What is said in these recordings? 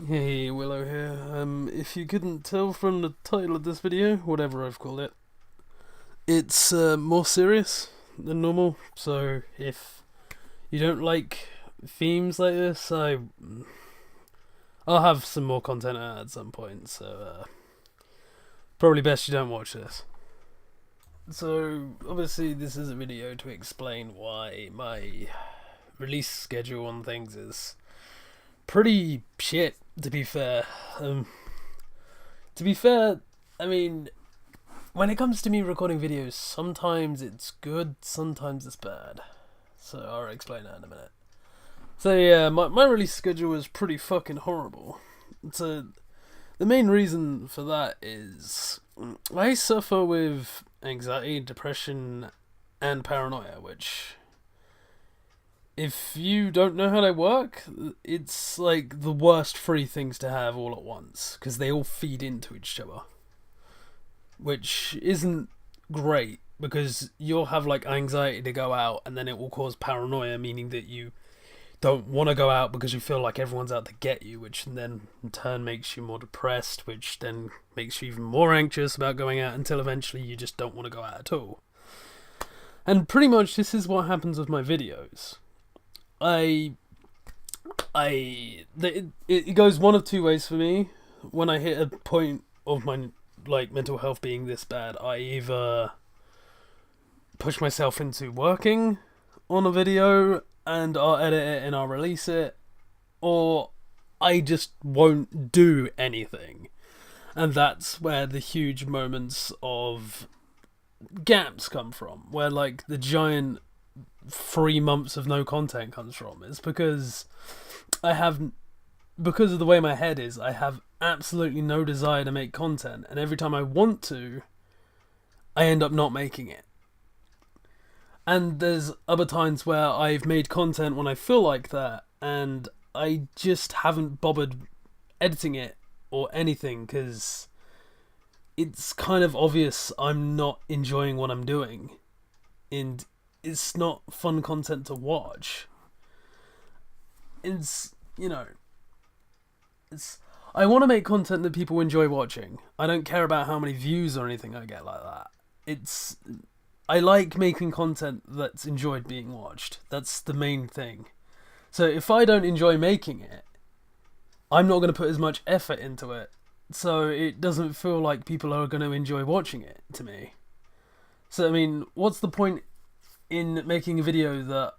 Hey, Willow here. If you couldn't tell from the title of this video, whatever I've called it, it's more serious than normal. So if you don't like themes like this, I'll have some more content at some point. So probably best you don't watch this. So obviously this is a video to explain why my release schedule on things is pretty shit. To be fair, I mean, when it comes to me recording videos, sometimes it's good, sometimes it's bad. So I'll explain that in a minute. So yeah, my release schedule is pretty fucking horrible. So the main reason for that is I suffer with anxiety, depression, and paranoia, which, if you don't know how they work, it's like the worst three things to have all at once, because they all feed into each other. Which isn't great, because you'll have like anxiety to go out, and then it will cause paranoia, meaning that you don't want to go out because you feel like everyone's out to get you, which then in turn makes you more depressed, which then makes you even more anxious about going out, until eventually you just don't want to go out at all. And pretty much this is what happens with my videos. It goes one of two ways for me. When I hit a point of my mental health being this bad, I either push myself into working on a video and I'll edit it and I'll release it, or I just won't do anything. And that's where the huge moments of gaps come from, where like the giant 3 months of no content comes from. It's because because of the way my head is, I have absolutely no desire to make content, and every time I want to, I end up not making it. And there's other times where I've made content when I feel like that, and I just haven't bothered editing it or anything, because it's kind of obvious I'm not enjoying what I'm doing, and it's not fun content to watch. It's, I want to make content that people enjoy watching. I don't care about how many views or anything I get like that. I like making content that's enjoyed being watched. That's the main thing. So if I don't enjoy making it, I'm not going to put as much effort into it, so it doesn't feel like people are going to enjoy watching it to me. So I mean, what's the point in making a video that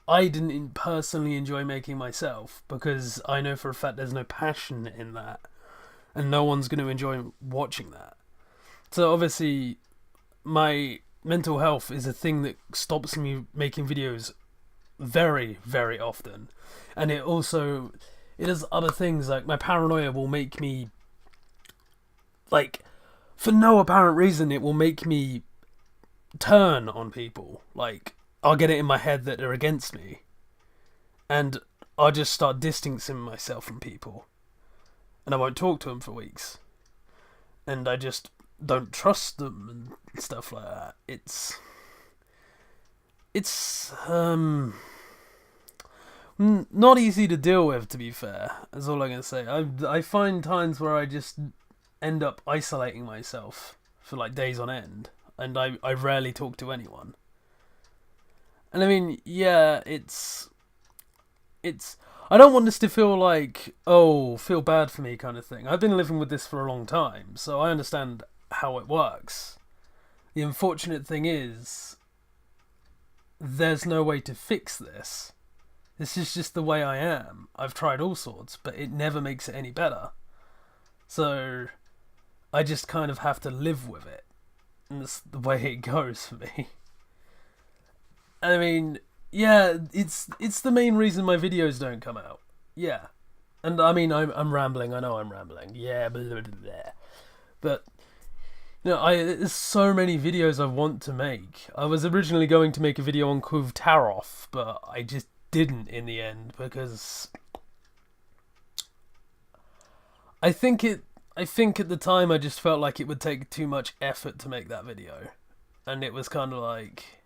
I didn't personally enjoy making myself, because I know for a fact there's no passion in that, and no one's going to enjoy watching that. So obviously my mental health is a thing that stops me making videos very, very often. And it does other things, like my paranoia will make me, like, for no apparent reason, it will make me turn on people. Like, I'll get it in my head that they're against me, and I'll just start distancing myself from people, and I won't talk to them for weeks, and I just don't trust them and stuff like that. It's not easy to deal with, to be fair. That's all I'm gonna say. I find times where I just end up isolating myself for like days on end, and I rarely talk to anyone. And I mean, yeah, it's I don't want this to feel like, oh, feel bad for me kind of thing. I've been living with this for a long time, so I understand how it works. The unfortunate thing is, there's no way to fix this. This is just the way I am. I've tried all sorts, but it never makes it any better. So I just kind of have to live with it. And that's the way it goes for me. I mean, yeah, it's the main reason my videos don't come out. Yeah. And I mean, I'm rambling. I know I'm rambling. Yeah, blah, blah, blah, blah. But there's so many videos I want to make. I was originally going to make a video on Kuv Taroff, but I just didn't in the end, because I think at the time I just felt like it would take too much effort to make that video. And it was kind of like,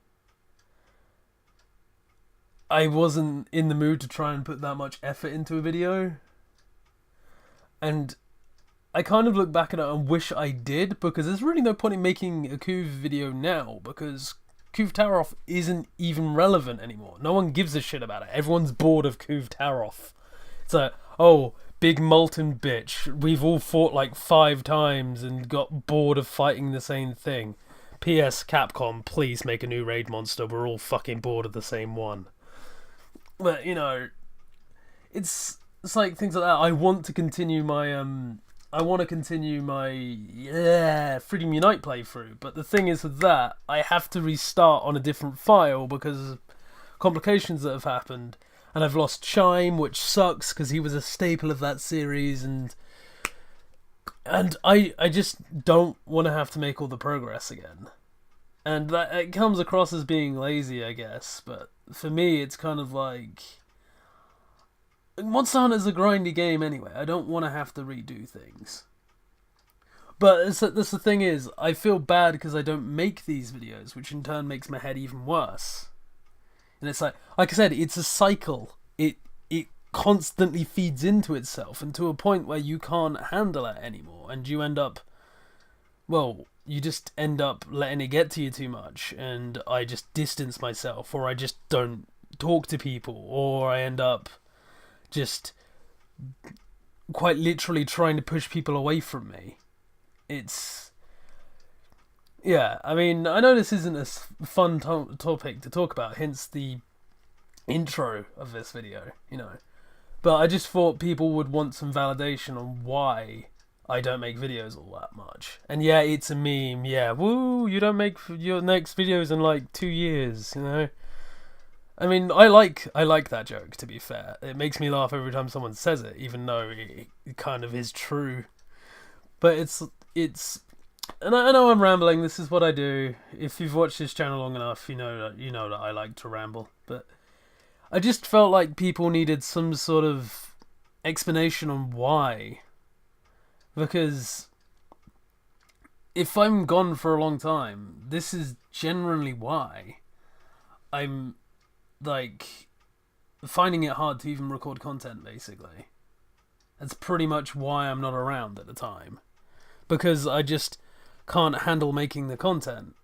I wasn't in the mood to try and put that much effort into a video. And I kind of look back at it and wish I did, because there's really no point in making a Kuv video now, because Kuv Tarof isn't even relevant anymore. No one gives a shit about it. Everyone's bored of Kuv Tarof. It's like, oh, big molten bitch. We've all fought like 5 times and got bored of fighting the same thing. P.S. Capcom, please make a new raid monster. We're all fucking bored of the same one. But, you know, it's like things like that. I want to continue my Freedom Unite playthrough, but the thing is with that, I have to restart on a different file because of complications that have happened, and I've lost Chime, which sucks because he was a staple of that series, and I just don't want to have to make all the progress again. And that it comes across as being lazy, I guess, but for me it's kind of like, Monster Hunter's a grindy game anyway. I don't want to have to redo things. But that's the thing is, I feel bad because I don't make these videos, which in turn makes my head even worse. And it's like I said, it's a cycle. It constantly feeds into itself, and to a point where you can't handle it anymore, and you end up, well, you just end up letting it get to you too much, and I just distance myself, or I just don't talk to people, or I end up just quite literally trying to push people away from me. It's... yeah, I mean, I know this isn't a fun topic to talk about, hence the intro of this video, you know. But I just thought people would want some validation on why I don't make videos all that much. And yeah, it's a meme, yeah, woo, you don't make your next videos in like 2 years, you know. I mean, I like that joke, to be fair. It makes me laugh every time someone says it, even though it kind of is true. But it's and I know I'm rambling, this is what I do. If you've watched this channel long enough, you know that I like to ramble. But I just felt like people needed some sort of explanation on why. Because if I'm gone for a long time, this is generally why. I'm like finding it hard to even record content, basically. That's pretty much why I'm not around at the time, because I just can't handle making the content.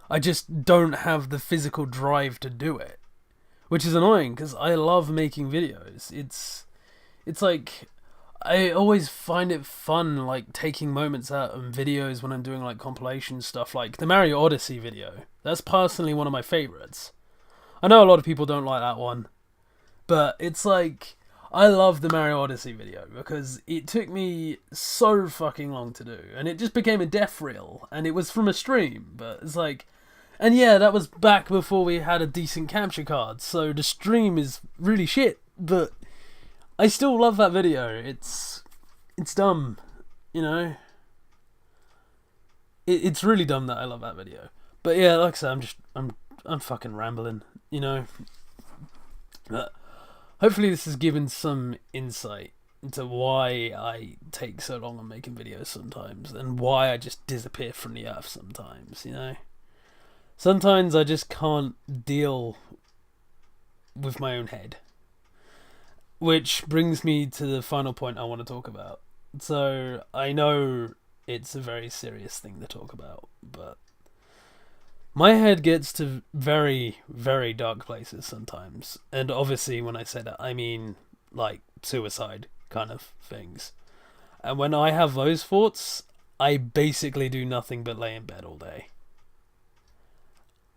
I just don't have the physical drive to do it, which is annoying because I love making videos. It's like I always find it fun, like taking moments out of videos when I'm doing like compilation stuff, like the Mario Odyssey video. That's personally one of my favorites. I know a lot of people don't like that one, but it's like, I love the Mario Odyssey video because it took me so fucking long to do, and it just became a death reel, and it was from a stream, but it's like, and yeah, that was back before we had a decent capture card, so the stream is really shit, but I still love that video. It's dumb, you know. It's really dumb that I love that video, but yeah, like I said, I'm fucking rambling, you know. But hopefully this has given some insight into why I take so long on making videos sometimes, and why I just disappear from the earth sometimes, you know. Sometimes I just can't deal with my own head. Which brings me to the final point I want to talk about. So, I know it's a very serious thing to talk about, but my head gets to very, very dark places sometimes. And obviously when I say that, I mean like suicide kind of things. And when I have those thoughts, I basically do nothing but lay in bed all day.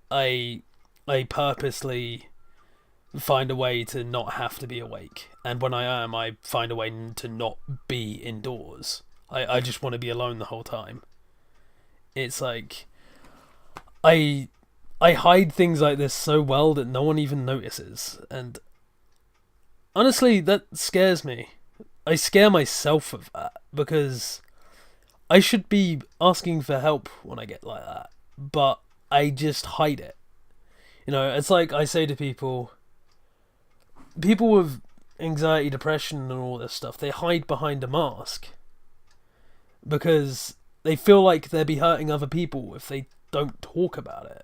I purposely find a way to not have to be awake. And when I am, I find a way to not be indoors. I just want to be alone the whole time. It's like, I hide things like this so well that no one even notices, and honestly, that scares me. I scare myself of that, because I should be asking for help when I get like that, but I just hide it. You know, it's like I say to people with anxiety, depression and all this stuff, they hide behind a mask because they feel like they'll be hurting other people if they don't talk about it.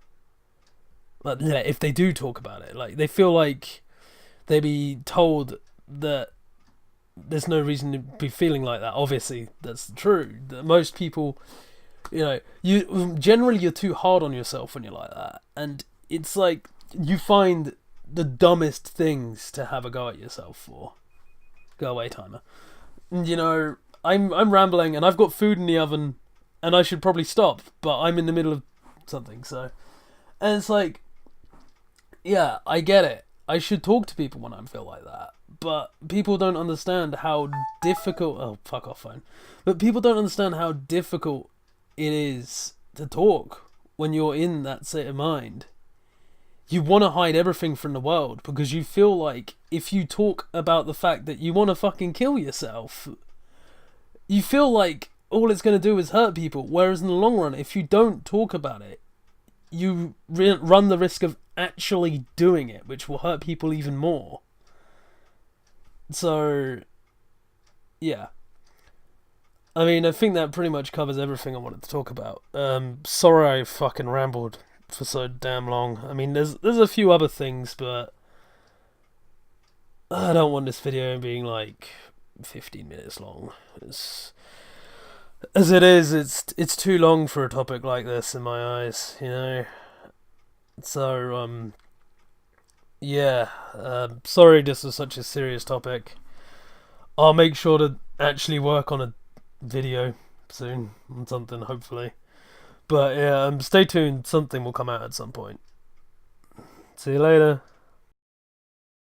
Like, if they do talk about it, like, they feel like they'll be told that there's no reason to be feeling like that. Obviously, that's true. Most people, you're too hard on yourself when you're like that, and it's like you find the dumbest things to have a go at yourself for. Go away, timer. And, I'm rambling, and I've got food in the oven, and I should probably stop, but I'm in the middle of something, so. And it's like, yeah, I get it. I should talk to people when I feel like that. But people don't understand how difficult... Oh, fuck off, phone. But people don't understand how difficult it is to talk when you're in that state of mind. You want to hide everything from the world because you feel like if you talk about the fact that you want to fucking kill yourself, you feel like all it's going to do is hurt people. Whereas in the long run, if you don't talk about it, you run the risk of actually doing it, which will hurt people even more. So, yeah. I mean, I think that pretty much covers everything I wanted to talk about. Sorry I fucking rambled for so damn long. I mean, there's a few other things, but I don't want this video being like 15 minutes long. As it is, it's too long for a topic like this in my eyes, So, yeah. Sorry this was such a serious topic. I'll make sure to actually work on a video soon on something, hopefully. But yeah, stay tuned. Something will come out at some point. See you later.